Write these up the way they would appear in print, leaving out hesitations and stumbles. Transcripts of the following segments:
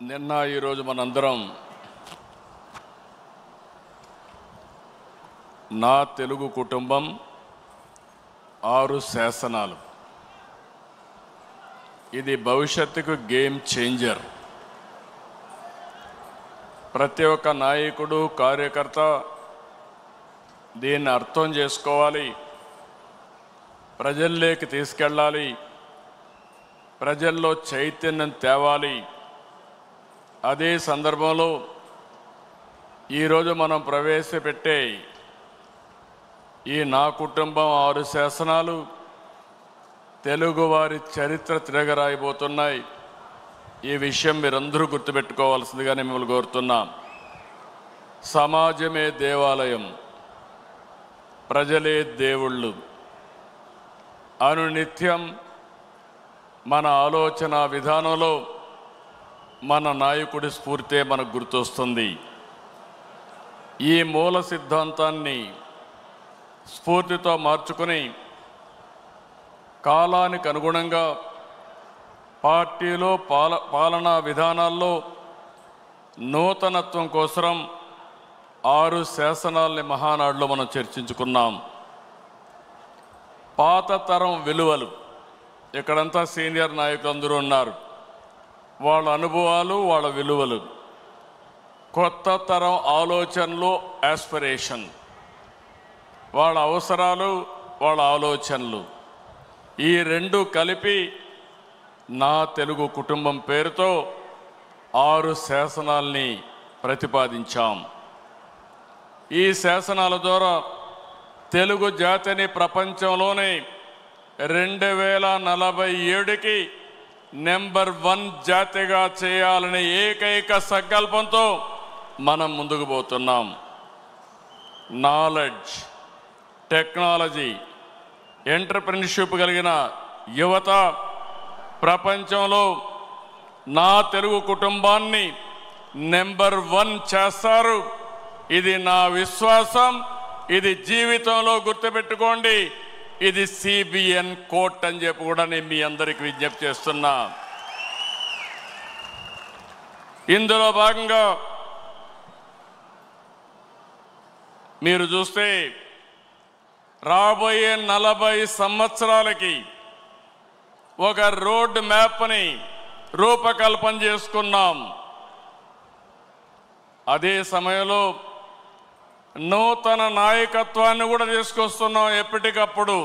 నిన్న ఈరోజు మనందరం నా తెలుగు కుటుంబం 6 శాసనాలు. ఇది భవిష్యత్తుకు గేమ్ చేంజర్. ప్రతి ఒక్క నాయకుడు కార్యకర్త దీన్ని అర్థం చేసుకోవాలి, ప్రజల్లోకి తీసుకెళ్ళాలి, ప్రజల్లో చైతన్యం తేవాలి. అదే సందర్భంలో ఈరోజు మనం ప్రవేశపెట్టే ఈ నా కుటుంబం 6 శాసనాలు తెలుగువారి చరిత్ర తిరగరాయబోతున్నాయి. ఈ విషయం మీరందరూ గుర్తుపెట్టుకోవాల్సిందిగా నేను మిమ్మల్ని కోరుతున్నాం. సమాజమే దేవాలయం, ప్రజలే దేవుళ్ళు. అనునిత్యం మన ఆలోచన విధానంలో మన నాయకుడి స్ఫూర్తే మనకు గుర్తొస్తుంది. ఈ మూల సిద్ధాంతాన్ని స్ఫూర్తితో మార్చుకుని కాలానికి అనుగుణంగా పార్టీలో పాలనా విధానాల్లో నూతనత్వం కోసం 6 శాసనాల్ని మహానాడులో మనం చర్చించుకున్నాం. పాత తరం విలువలు, ఇక్కడంతా సీనియర్ నాయకులు అందరూ ఉన్నారు, వాళ్ళ అనుభవాలు, వాళ్ళ విలువలు. కొత్త తరం ఆలోచనలు, యాస్పిరేషన్, వాళ్ళ అవసరాలు, వాళ్ళ ఆలోచనలు, ఈ రెండు కలిపి నా తెలుగు కుటుంబం పేరుతో 6 శాసనాల్ని ప్రతిపాదించాం. ఈ శాసనాల ద్వారా తెలుగు జాతిని ప్రపంచంలోనే 2047కి నెంబర్ 1 జాతిగా చేయాలనే ఏకైక సంకల్పంతో మనం ముందుకు పోతున్నాం. నాలెడ్జ్, టెక్నాలజీ, ఎంటర్‌ప్రెన్యూర్‌షిప్ కలిగిన యువత ప్రపంచంలో నా తెలుగు కుటుంబాన్ని నెంబర్ 1 చేస్తారు. ఇది నా విశ్వాసం, ఇది జీవితంలో గుర్తుపెట్టుకోండి. ఇది CBN కోట్ అని చెప్పి కూడా నేను మీ అందరికి విజ్ఞప్తి చేస్తున్నా. ఇందులో భాగంగా మీరు చూస్తే రాబోయే 40 సంవత్సరాలకి ఒక రోడ్ మ్యాప్ని రూపకల్పన చేసుకున్నాం. అదే సమయంలో నూతన నాయకత్వాన్ని కూడా తీసుకొస్తున్నాం ఎప్పటికప్పుడు.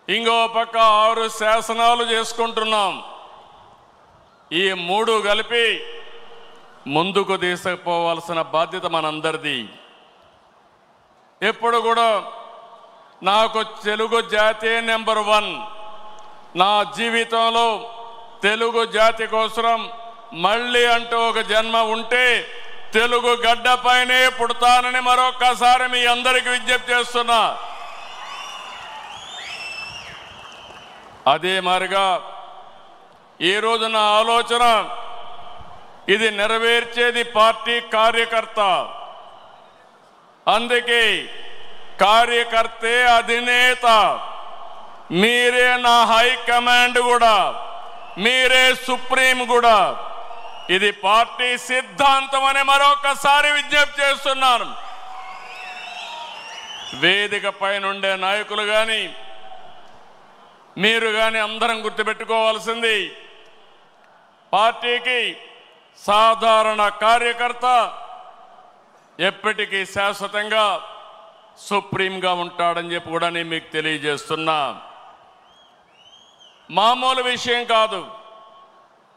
ఇంకో పక్క 6 శాసనాలు చేసుకుంటున్నాం. ఈ 3 కలిపి ముందుకు తీసుకుపోవాల్సిన బాధ్యత మనందరిది. ఎప్పుడు కూడా నాకు తెలుగు జాతి నెంబర్ 1. నా జీవితంలో తెలుగు జాతి కోసం మళ్ళీ అంటూ ఒక జన్మ ఉంటే తెలుగు గడ్డపైనే పుడతానని మరొక్కసారి మీ అందరికీ విజ్ఞప్తి చేస్తున్నా. అదే మారిగా ఈరోజు నా ఆలోచన, ఇది నెరవేర్చేది పార్టీ కార్యకర్త. అందుకే కార్యకర్తే అధినేత. మీరే నా హైకమాండ్ కూడా, మీరే సుప్రీం కూడా. ఇది పార్టీ సిద్ధాంతం అని మరొకసారి విజ్ఞప్తి చేస్తున్నాను. వేదిక పైన ఉండే నాయకులు కానీ మీరు కానీ అందరం గుర్తుపెట్టుకోవాల్సింది, పార్టీకి సాధారణ కార్యకర్త ఎప్పటికీ శాశ్వతంగా సుప్రీంగా ఉంటాడని చెప్పి కూడా నేను మీకు తెలియజేస్తున్నా. మామూలు విషయం కాదు.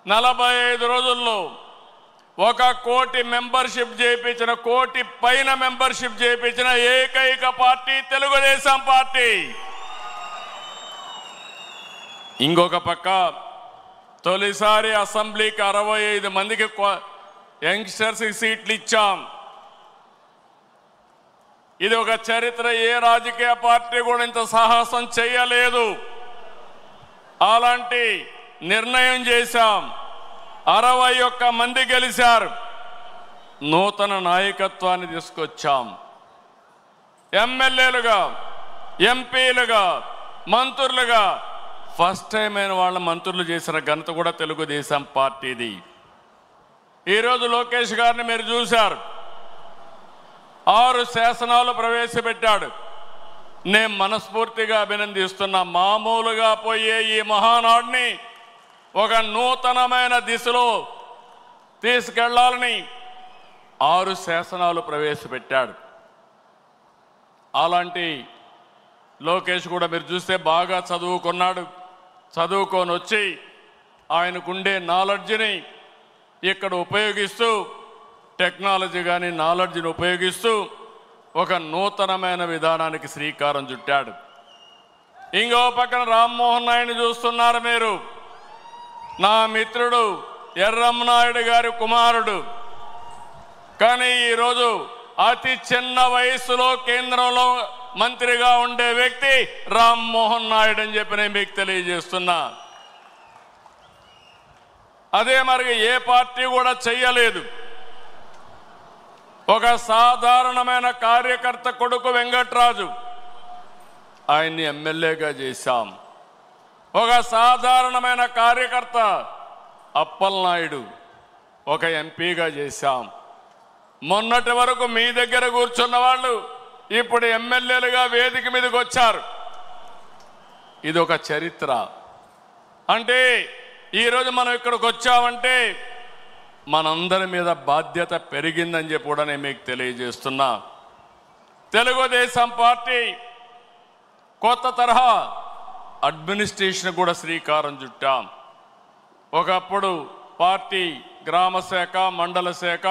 45 రోజుల్లో 1 కోటి మెంబర్షిప్ చేయించిన, 1 కోటి పైన మెంబర్షిప్ చేయించిన ఏకైక పార్టీ తెలుగుదేశం పార్టీ. ఇంకొక పక్క తొలిసారి అసెంబ్లీకి 65 మందికి యంగ్స్టర్స్కి సీట్లు ఇచ్చాం. ఇది ఒక చరిత్ర. ఏ రాజకీయ పార్టీ కూడా ఇంత సాహసం చేయలేదు. అలాంటి నిర్ణయం చేశాం. 61 మంది గెలిచారు. నూతన నాయకత్వాన్ని తీసుకొచ్చాం. ఎమ్మెల్యేలుగా, ఎంపీలుగా, మంత్రులుగా ఫస్ట్ టైం అయిన వాళ్ళ మంత్రులు చేసిన ఘనత కూడా తెలుగుదేశం పార్టీది. ఈరోజు లోకేష్ గారిని మీరు చూశారు, 6 శాసనాలు ప్రవేశపెట్టాడు. నేను మనస్ఫూర్తిగా అభినందిస్తున్నా. మామూలుగా పోయే ఈ మహానాడిని ఒక నూతనమైన దిశలో తీసుకెళ్లాలని 6 శాసనాలు ప్రవేశపెట్టాడు. అలాంటి లోకేష్ కూడా మీరు చూస్తే బాగా చదువుకున్నాడు. చదువుకొని వచ్చి ఆయనకుండే నాలెడ్జ్ని ఇక్కడ ఉపయోగిస్తూ, టెక్నాలజీ కానీ నాలెడ్జ్ని ఉపయోగిస్తూ ఒక నూతనమైన విధానానికి శ్రీకారం చుట్టాడు. ఇంకో పక్కన రామ్మోహన్ నాయుడు చూస్తున్నారు మీరు. నా మిత్రుడు ఎర్రమనాయుడు గారి కుమారుడు. కానీ ఈరోజు అతి చిన్న వయసులో కేంద్రంలో మంత్రిగా ఉండే వ్యక్తి రామ్మోహన్ నాయుడు అని చెప్పి నేను మీకు తెలియజేస్తున్నా. అదే మరి ఏ పార్టీ కూడా చెయ్యలేదు. ఒక సాధారణమైన కార్యకర్త కొడుకు వెంకట్రాజు, ఆయన్ని ఎమ్మెల్యేగా చేశాం. ఒక సాధారణమైన కార్యకర్త అప్పలనాయుడు ఒక ఎంపీగా చేశాం. మొన్నటి వరకు మీ దగ్గర కూర్చున్న వాళ్ళు ఇప్పుడు ఎమ్మెల్యేలుగా వేదిక మీదకి వచ్చారు. ఇది ఒక చరిత్ర. అంటే ఈరోజు మనం ఇక్కడికి వచ్చామంటే మనందరి మీద బాధ్యత పెరిగిందని చెప్పి కూడా నేను మీకు తెలియజేస్తున్నా. తెలుగుదేశం పార్టీ కొత్త తరహా అడ్మినిస్ట్రేషన్ కూడా శ్రీకారం చుట్టాం. ఒకప్పుడు పార్టీ గ్రామ శాఖ, మండల శాఖ,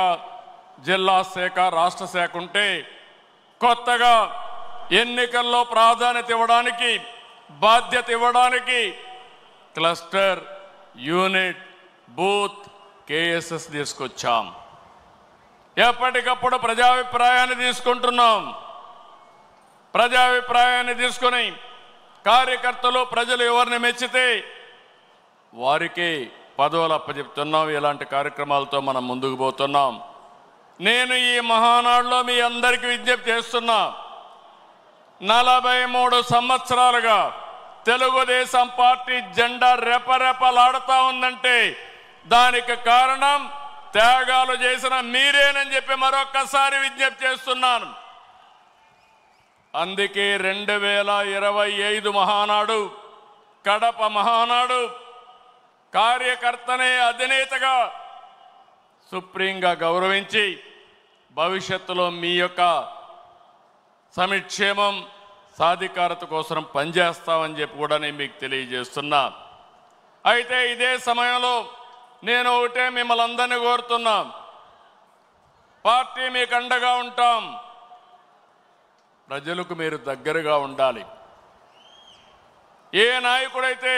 జిల్లా శాఖ, రాష్ట్ర శాఖ ఉంటే కొత్తగా ఎన్నికల్లో ప్రాధాన్యత ఇవ్వడానికి, బాధ్యత ఇవ్వడానికి క్లస్టర్, యూనిట్, బూత్, కేఎస్ఎస్ తీసుకొచ్చాం. ఎప్పటికప్పుడు ప్రజాభిప్రాయాన్ని తీసుకుంటున్నాం. ప్రజాభిప్రాయాన్ని తీసుకొని కార్యకర్తలు, ప్రజలు ఎవరిని మెచ్చితే వారికి పదవులు అప్పచెప్తున్నాం. ఇలాంటి కార్యక్రమాలతో మనం ముందుకు పోతున్నాం. నేను ఈ మహానాడులో మీ అందరికీ విజ్ఞప్తి చేస్తున్నా. 43 సంవత్సరాలుగా తెలుగుదేశం పార్టీ జెండా రెపరెపలాడుతూ ఉందంటే దానికి కారణం త్యాగాలు చేసిన మీరేనని చెప్పి మరొక్కసారి విజ్ఞప్తి చేస్తున్నాను. అందుకే 2025 మహానాడు, కడప మహానాడు కార్యకర్తనే అధినేతగా సుప్రీంగా గౌరవించి భవిష్యత్తులో మీ యొక్క సంక్షేమం, సాధికారత కోసం పనిచేస్తామని చెప్పి కూడా నేను మీకు తెలియజేస్తున్నా. అయితే ఇదే సమయంలో నేను ఒకటే మిమ్మల్ని అందరినీ కోరుతున్నా. పార్టీ మీకు అండగా ఉంటాం. ప్రజలకు మీరు దగ్గరగా ఉండాలి. ఏ నాయకుడైతే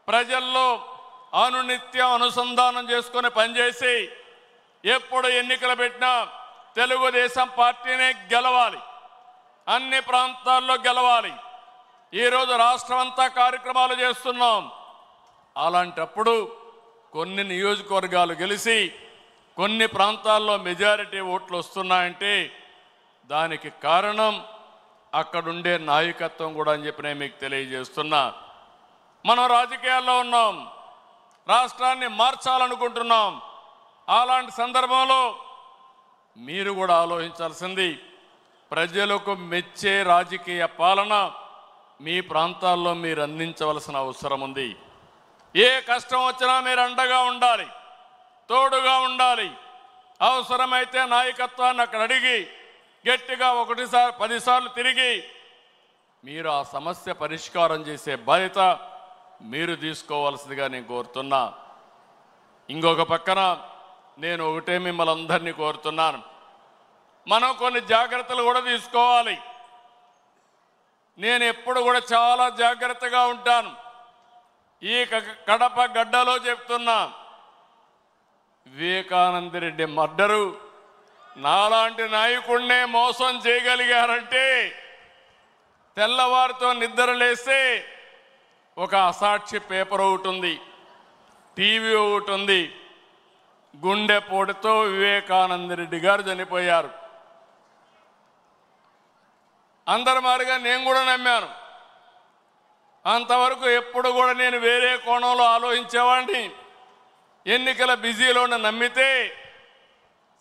ప్రజల్లో అనునిత్యం అనుసంధానం చేసుకొని పనిచేసి ఎప్పుడు ఎన్నికలు పెట్టినా తెలుగుదేశం పార్టీనే గెలవాలి, అన్ని ప్రాంతాల్లో గెలవాలి. ఈరోజు రాష్ట్రం అంతా కార్యక్రమాలు చేస్తున్నాం. అలాంటప్పుడు కొన్ని నియోజకవర్గాలు గెలిచి కొన్ని ప్రాంతాల్లో మెజారిటీ ఓట్లు వస్తున్నాయంటే దానికి కారణం అక్కడుండే నాయకత్వం కూడా అని చెప్పి నేను మీకు తెలియజేస్తున్నా. మనం రాజకీయాల్లో ఉన్నాం, రాష్ట్రాన్ని మార్చాలనుకుంటున్నాం. అలాంటి సందర్భంలో మీరు కూడా ఆలోచించాల్సింది, ప్రజలకు మెచ్చే రాజకీయ పాలన మీ ప్రాంతాల్లో మీరు అందించవలసిన అవసరం ఉంది. ఏ కష్టం వచ్చినా మీరు అండగా ఉండాలి, తోడుగా ఉండాలి. అవసరమైతే నాయకత్వాన్ని అక్కడ అడిగి గట్టిగా 10 సార్లు తిరిగి మీరు ఆ సమస్య పరిష్కారం చేసే బాధ్యత మీరు తీసుకోవాల్సిందిగా నేను కోరుతున్నా. ఇంకొక పక్కన నేను ఒకటే మిమ్మల్ని అందరినీ కోరుతున్నాను, మనం కొన్ని జాగ్రత్తలు కూడా తీసుకోవాలి. నేను ఎప్పుడు కూడా చాలా జాగ్రత్తగా ఉంటాను. ఈ కడప గడ్డలో చెప్తున్నా, వివేకానంద రెడ్డి మర్డరు నాలాంటి నాయకుడినే మోసం చేయగలిగారంటే తెల్లవారితో నిద్రలేస్తే ఒక అసాక్షి పేపర్ ఒకటి ఉంది, టీవీ ఒకటి ఉంది. గుండెపోటుతో వివేకానంద రెడ్డి గారు చనిపోయారు. అందరి మాదిరిగా నేను కూడా నమ్మాను. అంతవరకు ఎప్పుడు కూడా నేను వేరే కోణంలో ఆలోచించేవాడిని. ఎన్నికల బిజీలో నమ్మితే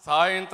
సాయంత్రం